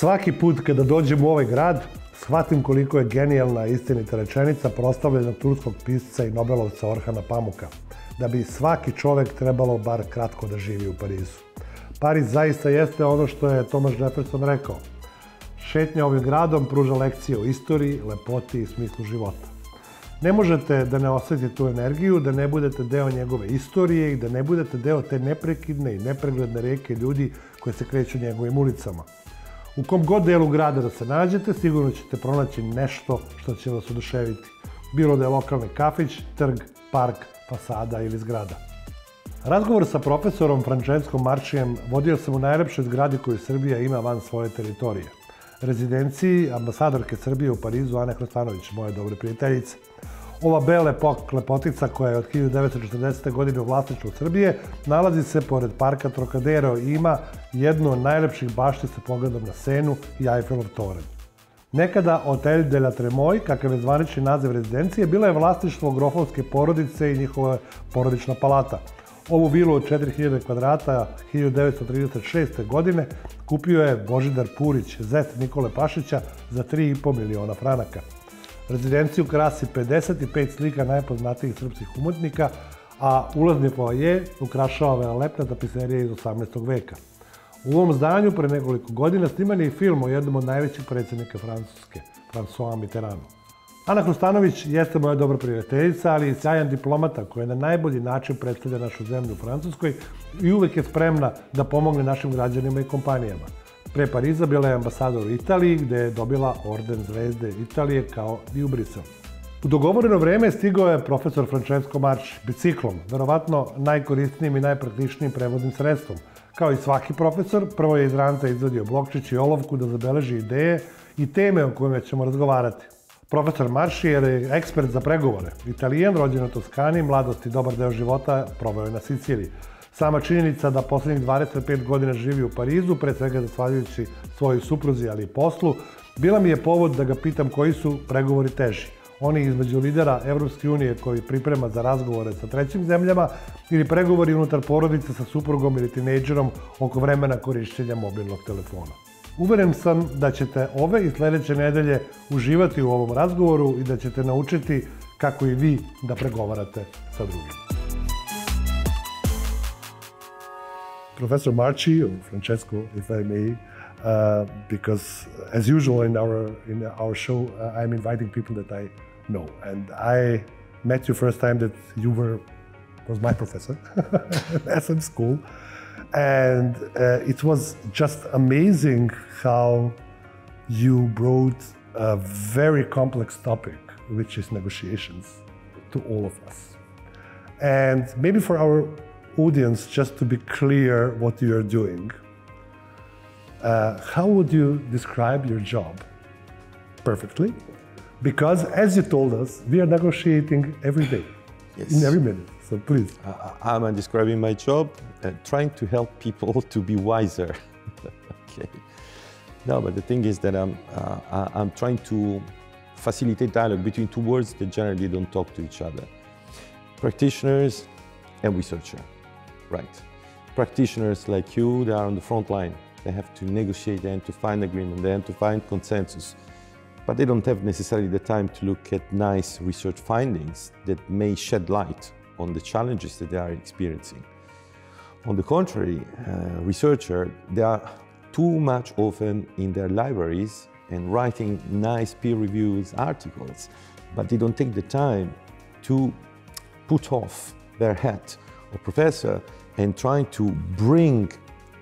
Svaki put kada dođem u ovaj grad, shvatim koliko je genijalna istinita rečenica proslavljenog turskog pisca i nobelovca Orhana Pamuka, da bi svaki čovek trebalo bar kratko da živi u Parizu. Pariz zaista jeste ono što je Tomas Džeferson rekao. Šetnja ovim gradom pruža lekcije o istoriji, lepoti i smislu života. Ne možete da ne osjetite tu energiju, da ne budete deo njegove istorije i da ne budete deo te neprekidne i nepregledne reke ljudi koje se kreću njegovim ulicama. U kom god delu grada da se nađete, sigurno ćete pronaći nešto što će vas oduševiti. Bilo da je lokalni kafić, trg, park, fasada ili zgrada. Razgovor sa profesorom Frančeskom Markijem vodio sam u najlepšoj zgradi koju Srbija ima van svoje teritorije. Rezidenciji ambasadorke Srbije u Parizu Ane Hrostanović, moje dobre prijateljice. Ova bela lepotica koja je od 1940. godine u vlasništvu Srbije nalazi se pored parka Trocadero i ima jednu od najlepših bašti sa pogledom na Senu i Eiffelov toranj. Nekada Hotel de la Tremoille, kakav je zvanični naziv rezidencije, bila je vlasništvo grofovske porodice i njihova porodična palata. Ovu vilu od 4000 kvadrata 1936. godine kupio je Božidar Purić, zet Nikole Pašića, za 3,5 miliona franaka. Rezidenciju krasi 55 slika najpoznatijih srpskih umetnika, a ulazni foaje ukrašava velelepna tapiserija iz 18. veka. U ovom zdanju pre nekoliko godina sniman je i film o jednom od najvećih predsjednika Francuske, François Mitterrandu. Ana Hrostanović jeste moja dobra prijateljica, ali i sjajan diplomata koja na najbolji način predstavlja našu zemlju u Francuskoj i uvek je spremna da pomogne našim građanima i kompanijama. Pre Pariza bila je ambasador u Italiji, gde je dobila orden zvezde Italije kao i u Briselu. U dogovoreno vreme stigao je profesor Frančesko Marki biciklom, verovatno najkorisnijim i najpraktičnijim prevoznim sredstvom. Kao i svaki profesor, prvo je iz ranca izvadio blokčić i olovku da zabeleži ideje i teme o kojima ćemo razgovarati. Profesor Marki je ekspert za pregovore. Italijan, rođen u Toskani, mladost i dobar deo života proveo je na Siciliji. Sama činjenica da poslednjih 25 godina živi u Parizu, pre svega zahvaljujući svojoj supruzi, ali i poslu, bila mi je povod da ga pitam koji su pregovori teži. Oni između lidera Evropske unije koji priprema za razgovore sa trećim zemljama ili pregovori unutar porodice sa suprugom ili tinejdžerom oko vremena korišćenja mobilnog telefona. Uveren sam da ćete ove i sledeće nedelje uživati u ovom razgovoru i da ćete naučiti kako i vi da pregovarate sa drugim. Professor Marki, or Francesco, if I may, because as usual in our show, I'm inviting people that I know. And I met you first time that you was my professor at SM school. And it was just amazing how you brought a very complex topic, which is negotiations, to all of us. And maybe for our audience, just to be clear what you are doing, how would you describe your job? Perfectly. Because as you told us, we are negotiating every day, yes, in every minute. So please. I'm describing my job, trying to help people to be wiser. Okay. No, but the thing is that I'm trying to facilitate dialogue between two words that generally don't talk to each other. Practitioners and researcher, right? Practitioners like you, they are on the front line. They have to negotiate and to find agreement, they have to find consensus. But they don't have necessarily the time to look at nice research findings that may shed light on the challenges that they are experiencing. On the contrary, researchers, they are too much often in their libraries and writing nice peer-reviewed articles, but they don't take the time to put off their hat of professor and trying to bring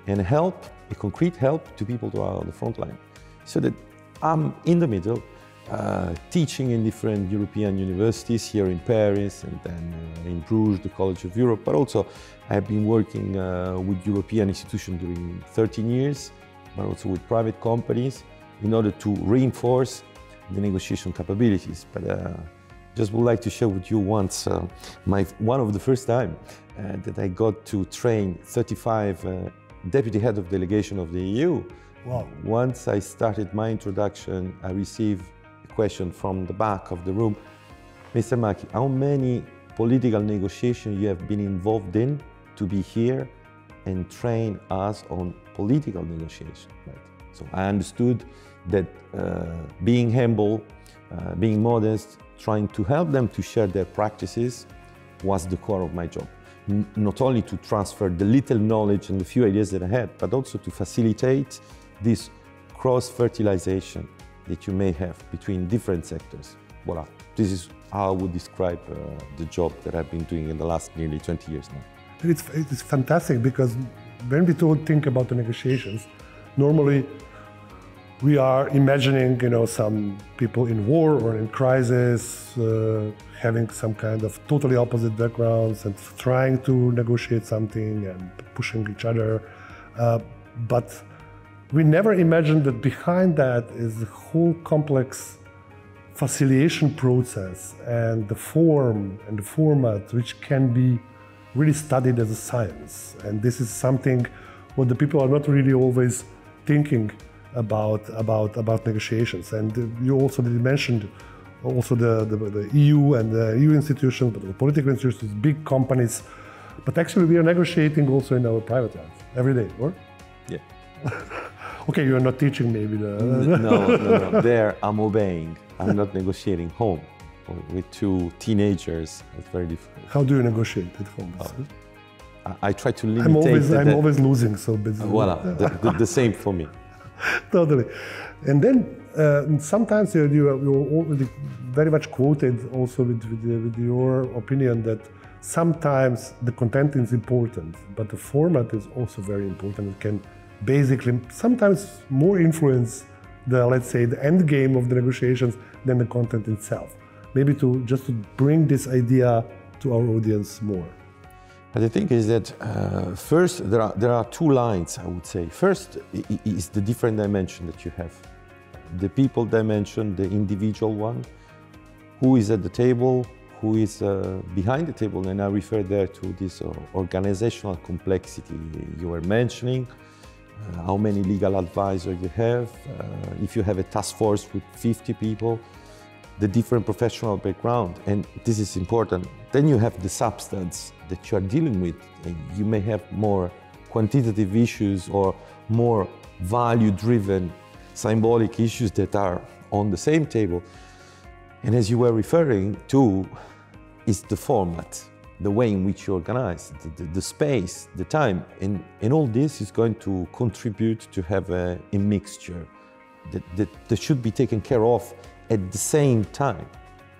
and help, a concrete help to people who are on the front line. So that I'm in the middle, teaching in different European universities here in Paris and then in Bruges, the College of Europe, but also I've been working with European institutions during 13 years, but also with private companies in order to reinforce the negotiation capabilities. But just would like to share with you once, one of the first time that I got to train 35 deputy head of delegation of the EU. Wow. Once I started my introduction, I received a question from the back of the room. Mr. Marki, how many political negotiations you have been involved in to be here and train us on political negotiation? Right? So I understood that being humble, being modest, trying to help them to share their practices was the core of my job. Not only to transfer the little knowledge and the few ideas that I had, but also to facilitate this cross-fertilization that you may have between different sectors. Voila. This is how I would describe the job that I've been doing in the last nearly 20 years now. It's fantastic because when we think about the negotiations, normally we are imagining, some people in war or in crisis, having some kind of totally opposite backgrounds and trying to negotiate something and pushing each other. But we never imagined that behind that is a whole complex facilitation process and the form and the format which can be really studied as a science. And this is something what the people are not really always thinking about negotiations. And you also mentioned also the EU and the EU institutions, the political institutions, big companies. But actually we are negotiating also in our private lives every day, or? Yeah. Okay, you're not teaching maybe the... No. There I'm obeying. I'm not negotiating home with two teenagers. It's very difficult. How do you negotiate at home? I try to limit. I'm always losing, so basically. Voila, the same for me. Totally. And then sometimes you're already very much quoted also with your opinion that sometimes the content is important, but the format is also very important. It can basically sometimes more influence the, let's say, the end game of the negotiations than the content itself. Maybe just to bring this idea to our audience more. But the thing is that first there are two lines, I would say. First is the different dimension that you have. The people dimension, the individual one, who is at the table, who is behind the table, and I refer there to this organizational complexity you were mentioning, how many legal advisors you have, if you have a task force with 50 people, the different professional background, and this is important. Then you have the substance that you are dealing with. And you may have more quantitative issues or more value-driven symbolic issues that are on the same table. And as you were referring to, is the format, the way in which you organize, the space, the time, and all this is going to contribute to have a mixture that should be taken care of at the same time.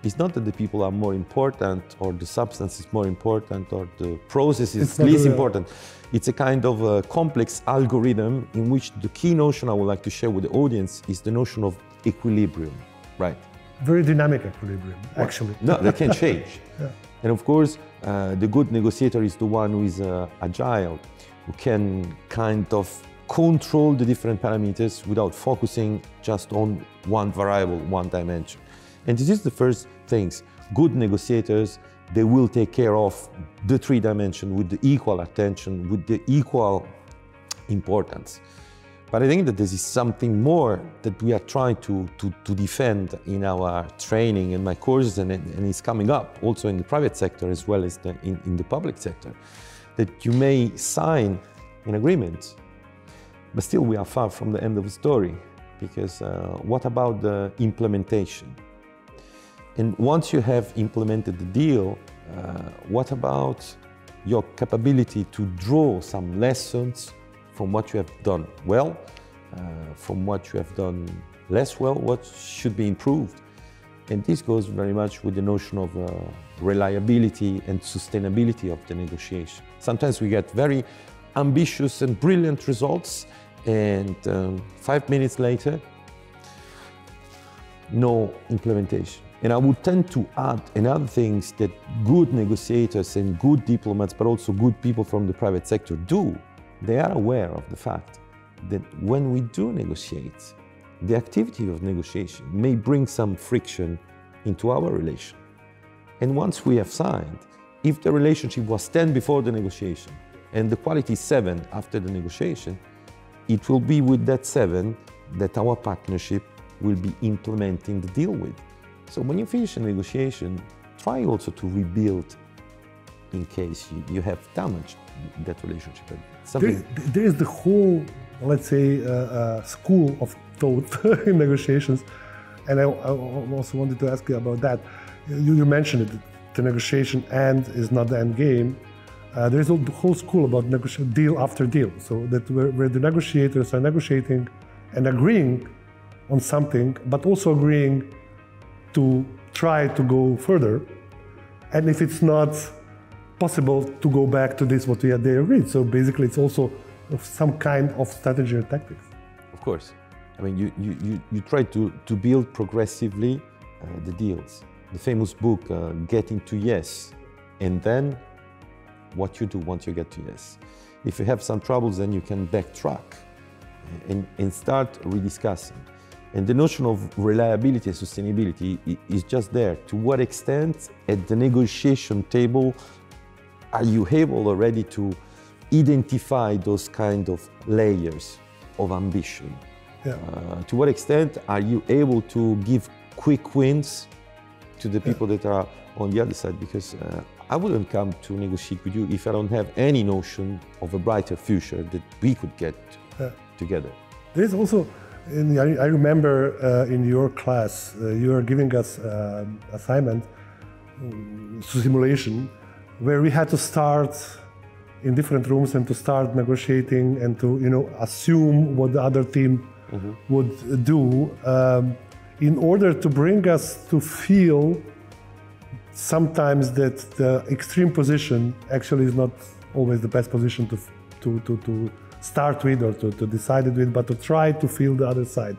It's not that the people are more important or the substance is more important or the process is least important. It's a kind of a complex algorithm in which the key notion I would like to share with the audience is the notion of equilibrium, right? Very dynamic equilibrium, actually. No, that can change. Yeah. And of course, the good negotiator is the one who is agile, who can kind of control the different parameters without focusing just on one variable, one dimension. And this is the first things. Good negotiators, they will take care of the three dimensions with the equal attention, with the equal importance. But I think that this is something more that we are trying to defend in our training and my courses, and it's coming up also in the private sector as well as in the public sector, that you may sign an agreement, but still we are far from the end of the story, because what about the implementation? And once you have implemented the deal, what about your capability to draw some lessons from what you have done well, from what you have done less well, what should be improved? And this goes very much with the notion of reliability and sustainability of the negotiation. Sometimes we get very ambitious and brilliant results, and 5 minutes later, no implementation. And I would tend to add another things that good negotiators and good diplomats, but also good people from the private sector do. They are aware of the fact that when we do negotiate, the activity of negotiation may bring some friction into our relation. And once we have signed, if the relationship was 10 before the negotiation and the quality is 7 after the negotiation, it will be with that 7 that our partnership will be implementing the deal with. So when you finish a negotiation, try also to rebuild in case you have damaged that relationship. There is the whole let's say, a school of thought in negotiations. And I also wanted to ask you about that. You mentioned it, the negotiation end is not the end game. There's a whole school about deal after deal. So that where the negotiators are negotiating and agreeing on something, but also agreeing to try to go further. And if it's not possible to go back to this, what they agreed. So basically it's also some kind of strategy or tactics. Of course. I mean, you try to build progressively the deals. The famous book, Getting to Yes, and then what you do once you get to yes. If you have some troubles, then you can backtrack and start rediscussing. And the notion of reliability and sustainability is just there. To what extent at the negotiation table are you able already to identify those kind of layers of ambition? Yeah. To what extent are you able to give quick wins to the people that are on the other side? Because I wouldn't come to negotiate with you if I don't have any notion of a brighter future that we could get together. There's also, I remember in your class, you are giving us assignment, simulation, where we had to start in different rooms and to start negotiating and to assume what the other team would do in order to bring us to feel sometimes that the extreme position actually is not always the best position to start with or to decide it with, but to try to feel the other side.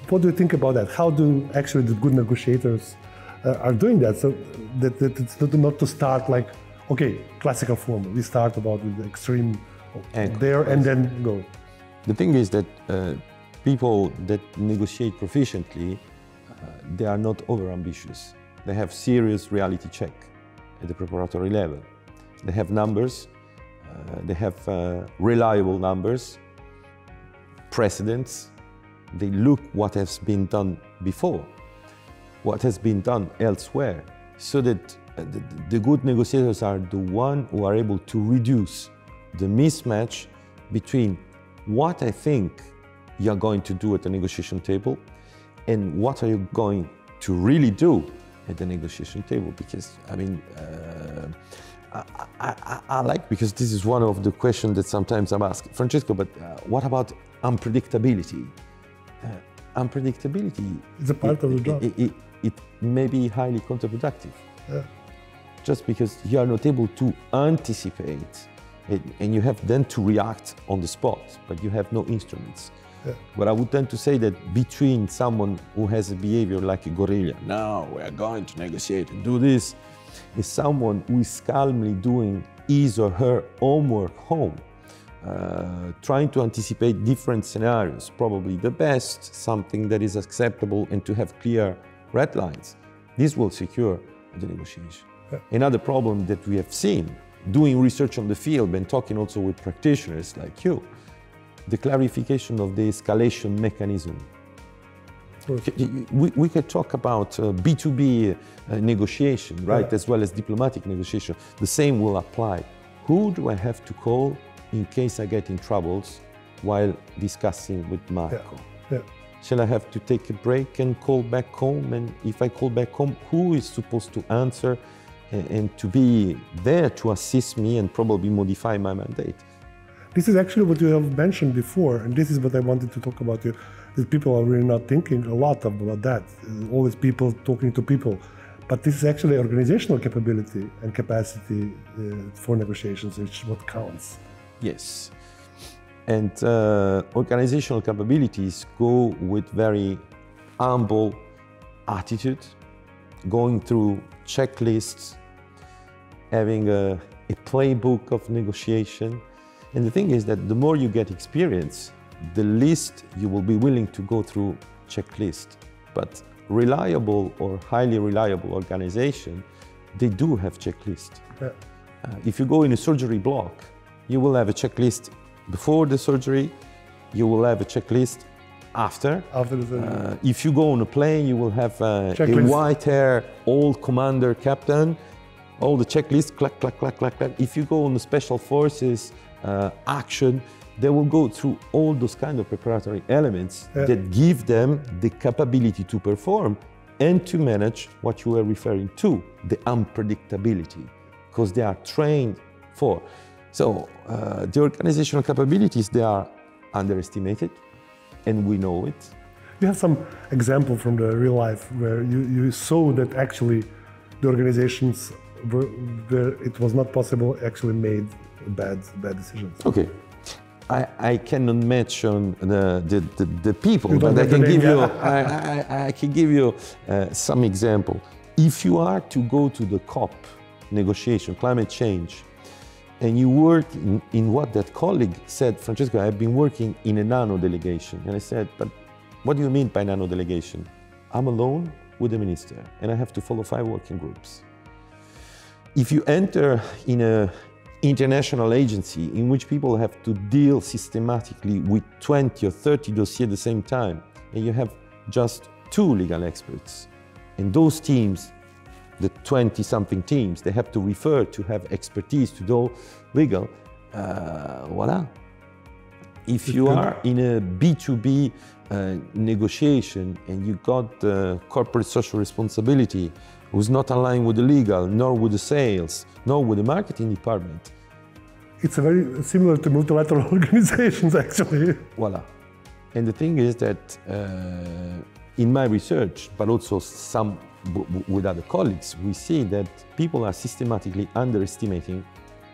What do you think about that? How do actually the good negotiators are doing that? So that it's not to start like, okay, classical form. We start about with the extreme there and then go. The thing is that people that negotiate proficiently, they are not over-ambitious. They have serious reality check at the preparatory level. They have numbers, they have reliable numbers, precedents. They look what has been done before, what has been done elsewhere, so that the good negotiators are the ones who are able to reduce the mismatch between what I think you're going to do at the negotiation table and what are you going to really do at the negotiation table. Because, I mean, I like, because this is one of the questions that sometimes I'm asked, Francesco, but what about unpredictability? Unpredictability is a part of the job. It may be highly counterproductive. Yeah. Just because you are not able to anticipate and you have then to react on the spot, but you have no instruments. Yeah. But I would tend to say that between someone who has a behavior like a gorilla, now we are going to negotiate and do this, is someone who is calmly doing his or her homework home, trying to anticipate different scenarios, probably the best, something that is acceptable, and to have clear red lines. This will secure the negotiation. Yeah. Another problem that we have seen, doing research on the field and talking also with practitioners like you, the clarification of the escalation mechanism. We could talk about B2B negotiation, right, as well as diplomatic negotiation. The same will apply. Who do I have to call in case I get in troubles while discussing with Marco? Yeah. Shall I have to take a break and call back home? And if I call back home, who is supposed to answer and to be there to assist me and probably modify my mandate? This is actually what you have mentioned before, and this is what I wanted to talk about here, that people are really not thinking a lot about that. Always people talking to people. But this is actually organizational capability and capacity for negotiations, which is what counts. Yes. And organizational capabilities go with very humble attitude, going through checklists, having a playbook of negotiation. And the thing is that the more you get experience, the least you will be willing to go through checklist. But reliable or highly reliable organization, they do have checklist. Yeah. If you go in a surgery block, you will have a checklist before the surgery, you will have a checklist after. After the surgery. If you go on a plane, you will have a white-haired old commander captain, all the checklists, clack, clack, clack, clack, clack. If you go on the special forces action, they will go through all those kind of preparatory elements that give them the capability to perform and to manage what you were referring to, the unpredictability, because they are trained for. So the organizational capabilities, they are underestimated, and we know it. You have some example from the real life where you saw that actually the organizations where it was not possible actually made bad decisions. Okay. I cannot mention the people, but I can give you, I can give you some example. If you are to go to the COP negotiation, climate change, and you work in what that colleague said, Frančesko, I've been working in a nano delegation. And I said, but what do you mean by nano delegation? I'm alone with the minister and I have to follow 5 working groups. If you enter in an international agency in which people have to deal systematically with 20 or 30 dossiers at the same time, and you have just 2 legal experts, and those teams, the 20-something teams, they have to refer to have expertise to do legal, voila. If you are in a B2B negotiation and you got corporate social responsibility who's not aligned with the legal, nor with the sales, nor with the marketing department. It's a very similar to multilateral organizations, actually. Voila. And the thing is that in my research, but also some with other colleagues, we see that people are systematically underestimating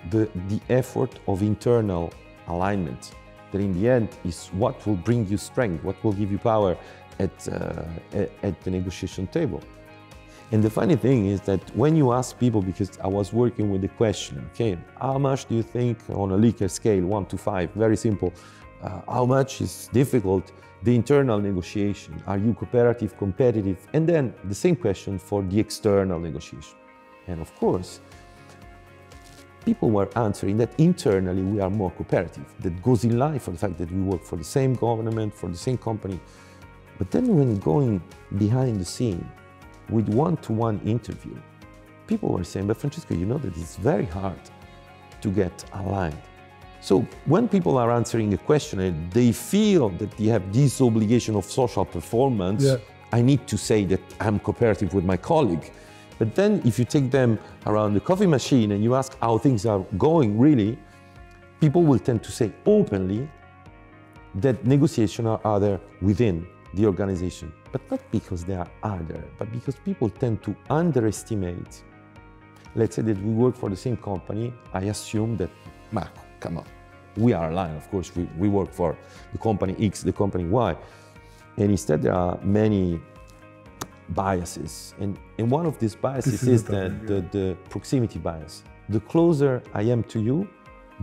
the effort of internal alignment, that in the end is what will bring you strength, what will give you power at the negotiation table. And the funny thing is that when you ask people, because I was working with the question, okay, how much do you think on a Likert scale, 1 to 5, very simple, how much is difficult the internal negotiation? Are you cooperative, competitive? And then the same question for the external negotiation. And of course, people were answering that internally we are more cooperative. That goes in line for the fact that we work for the same government, for the same company. But then when going behind the scene, with one-to-one interview, people were saying, but Frančesko, you know that it's very hard to get aligned. So when people are answering a question and they feel that they have this obligation of social performance, I need to say that I'm cooperative with my colleague. But then if you take them around the coffee machine and you ask how things are going really, people will tend to say openly that negotiations are other within the organization. But not because they are other, but because people tend to underestimate. Let's say that we work for the same company, I assume that, Marco, come on, we are aligned, of course, we work for the company X, the company Y. And instead there are many biases. And one of these biases is the proximity bias. The closer I am to you,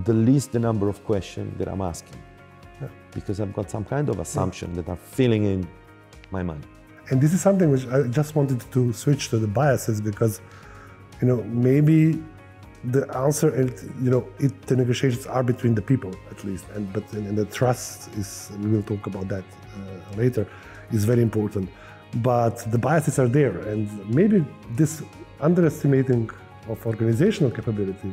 the least the number of questions that I'm asking. Because I've got some kind of assumption that are filling in my mind. And this is something which I just wanted to switch to the biases because, you know, maybe the answer, the negotiations are between the people at least, and the trust is, we will talk about that later, is very important. But the biases are there, and maybe this underestimating of organizational capability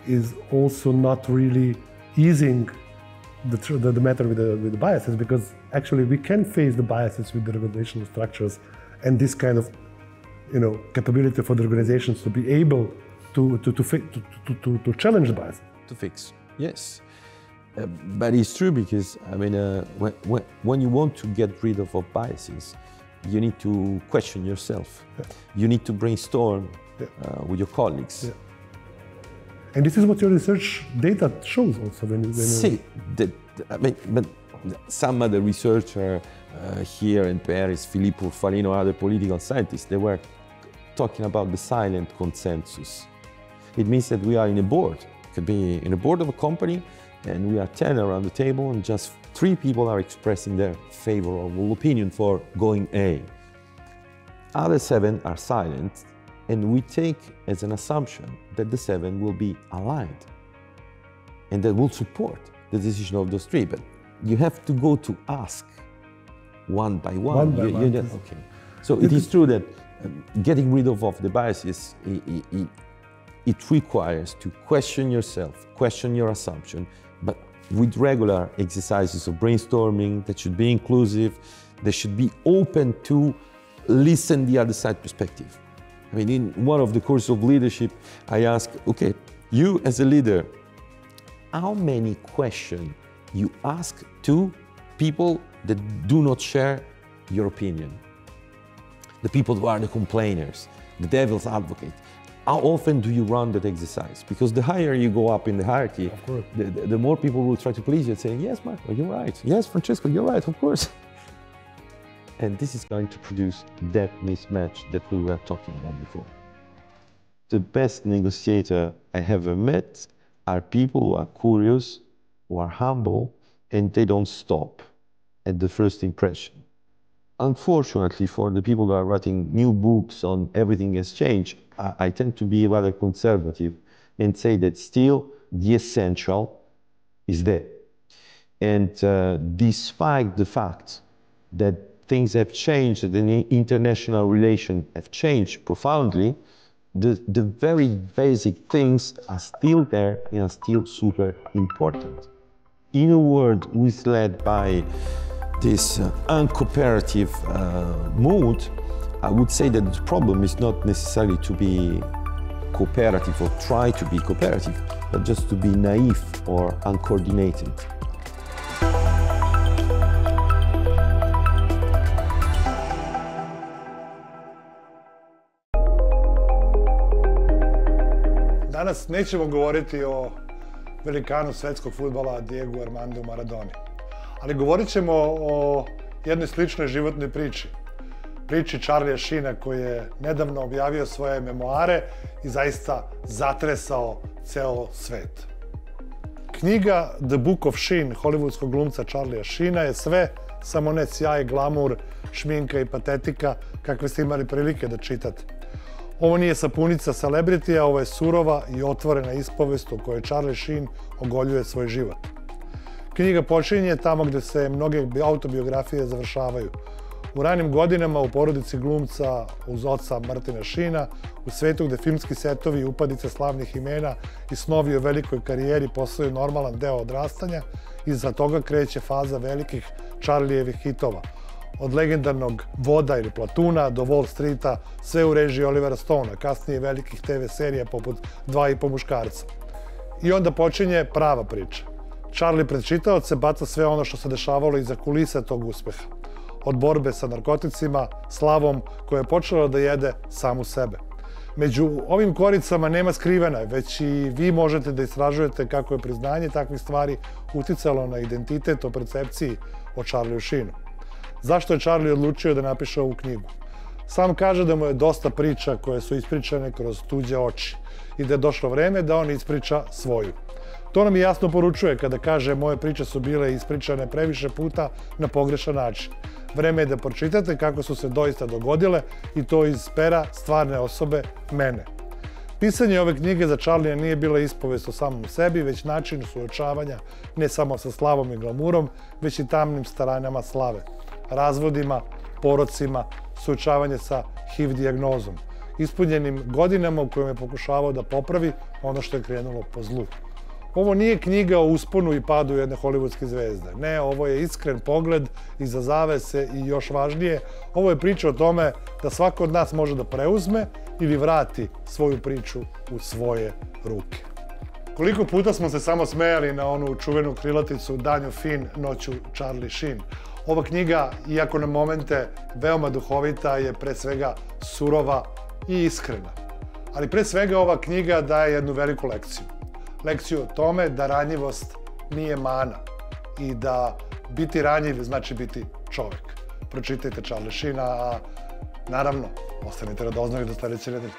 is also not really easing the matter with the biases, because actually we can face the biases with the organizational structures and this kind of capability for the organizations to be able to challenge the bias. To fix, yes. But it's true because, I mean, when you want to get rid of biases, you need to question yourself. You need to brainstorm with your colleagues. And this is what your research data shows also. See, but some other researchers here in Paris, Philippe Urfalino, other political scientists, they were talking about the silent consensus. It means that we are in a board. It could be in a board of a company, and we are 10 around the table, and just 3 people are expressing their favorable opinion for going A. Other 7 are silent, and we take as an assumption that the 7 will be aligned and that will support the decision of those 3. But you have to go to ask one by one. Okay. So it is true that getting rid of the biases, it requires to question yourself, question your assumption, but with regular exercises of brainstorming that should be inclusive, they should be open to listen the other side perspective. I mean, in one of the courses of leadership, I ask, okay, you as a leader, how many questions you ask to people that do not share your opinion? The people who are the complainers, the devil's advocate. How often do you run that exercise? Because the higher you go up in the hierarchy, the more people will try to please you, saying, yes, Marco, you're right. Yes, Francesco, you're right, of course. And this is going to produce that mismatch that we were talking about before. The best negotiator I ever met are people who are curious, who are humble, and they don't stop at the first impression. Unfortunately, for the people who are writing new books on everything has changed, I tend to be rather conservative and say that still the essential is there. And despite the fact that things have changed, that the international relations have changed profoundly, the very basic things are still there and are still super important. In a world which is led by this uncooperative mood, I would say that the problem is not necessarily to be cooperative or try to be cooperative, but just to be naive or uncoordinated. Danas nećemo govoriti o velikanu svetskog fudbala Diegu Armandu Maradoni, ali govorit ćemo o jednoj sličnoj životnoj priči. Priči Charlija Sheena koji je nedavno objavio svoje memoare i zaista zatresao ceo svet. Knjiga The Book of Sheen, hollywoodskog glumca Charlija Sheena, je sve samo ne sjaj, glamur, šminka i patetika kakve ste imali prilike da čitate. Ovo nije sapunica celebritija, ovo je surova i otvorena ispovest u kojoj Charlie Sheen ogoljuje svoj život. Knjiga počinje tamo gde se mnoge autobiografije završavaju. U ranim godinama u porodici glumca uz oca Martina Sheena, u svetu gde filmski setovi i upadice slavnih imena i snovi o velikoj karijeri postaju normalan deo odrastanja, iza toga kreće faza velikih Charlijevih hitova. Od legendarnog Voda ili Platuna do Wall Streeta, sve u režiji Olivera Stonea, kasnije velikih TV serija poput Dva i po muškarca. I onda počinje prava priča. Charlie pred čitaoce baca sve ono što se dešavalo iza kulisa tog uspeha. Od borbe sa narkoticima, slavom koja je počela da jede samu sebe. Među ovim koricama nema skrivena, već i vi možete da istražujete kako je priznanje takvih stvari uticalo na identitet o percepciji o Charliju Sheenu. Zašto je Charlie odlučio da napiše ovu knjigu? Sam kaže da mu je dosta priča koje su ispričane kroz tuđe oči i da je došlo vreme da on ispriča svoju. To nam i jasno poručuje kada kaže moje priče su bile ispričane previše puta na pogrešan način. Vreme je da pročitate kako su se doista dogodile i to iz pera stvarne osobe, mene. Pisanje ove knjige za Charlija nije bila ispovest o samom sebi, već način suočavanja ne samo sa slavom i glamurom, već i tamnim staranjama slave. Razvodima, porocima, suočavanje sa HIV dijagnozom, ispunjenim godinama u kojima je pokušavao da popravi ono što je krenulo po zlu. Ovo nije knjiga o usponu i padu jedne hollywoodske zvezde. Ne, ovo je iskren pogled iza zavese i još važnije, ovo je priča o tome da svako od nas može da preuzme ili vrati svoju priču u svoje ruke. Koliko puta smo se samo smejali na onu čuvenu krilaticu danju fin, noću Charlie Sheen. Ova knjiga, iako na momente veoma duhovita, je pre svega surova i iskrena. Ali pre svega ova knjiga daje jednu veliku lekciju. Lekciju o tome da ranjivost nije mana i da biti ranjiv znači biti čovek. Pročitajte Charlie Sheena, a naravno, ostanite radoznali do sledeće nedelje.